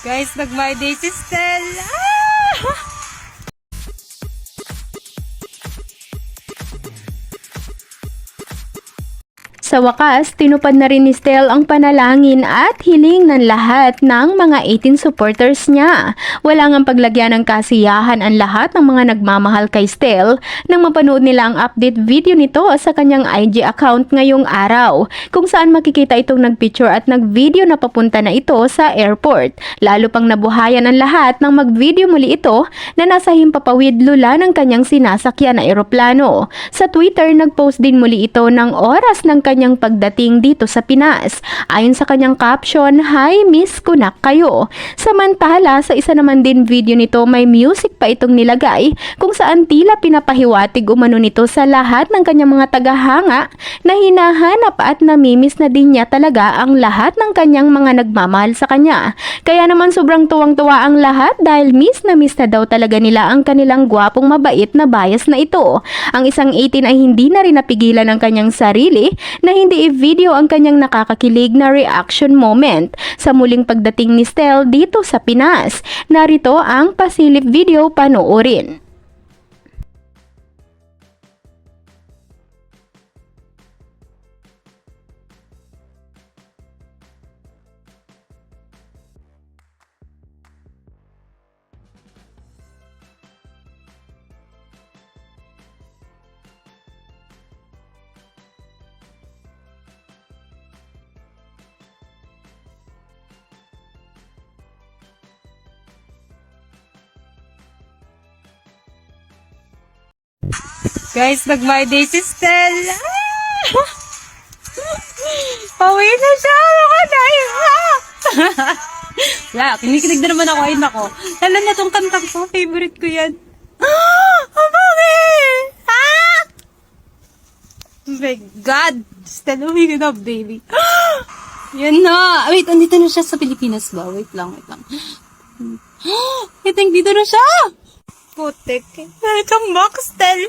Guys, nag-my day si Stella. Ah! Sa wakas, tinupad na rin ni Stel ang panalangin at hiling ng lahat ng mga 18 supporters niya. Wala ngang paglagyan ng kasiyahan ang lahat ng mga nagmamahal kay Stel nang mapanood nila ang update video nito sa kanyang IG account ngayong araw, kung saan makikita itong nagpicture at nagvideo na papunta na ito sa airport. Lalo pang nabuhayan ang lahat nang magvideo muli ito na nasa himpapawid lula ng kanyang sinasakyan na eroplano. Sa Twitter, nagpost din muli ito ng oras ng kanyang pagdating dito sa Pinas. Ayon sa kanyang caption, "Hi, miss ko na kayo." Samantala, sa isa naman din video nito, may music pa itong nilagay kung saan tila pinapahiwatig umano nito sa lahat ng kanyang mga tagahanga na hinahanap at namimiss na din niya talaga ang lahat ng kanyang mga nagmamahal sa kanya. Kaya naman sobrang tuwang-tuwa ang lahat dahil miss na daw talaga nila ang kanilang gwapong mabait na bias na ito. Ang isang 18 ay hindi na rin napigilan ng kanyang sarili na hindi i-video ang kanyang nakakakilig na reaction moment sa muling pagdating ni Stel dito sa Pinas. Narito ang pasilip video, panoorin. Guys, nag-my day si Stella. Ah! Pauwi na siya. Ako na yun. Wala, kinikinig na naman ako. Ayun ako. Lalo na tong kanta ko. Favorite ko yan. Oh, bakit? Ah! Oh my God. Stella, uwi ka na, baby. Yan na. Wait, andito na siya sa Pilipinas ba? Wait lang. I think dito na siya. Putik. Welcome back, Stella.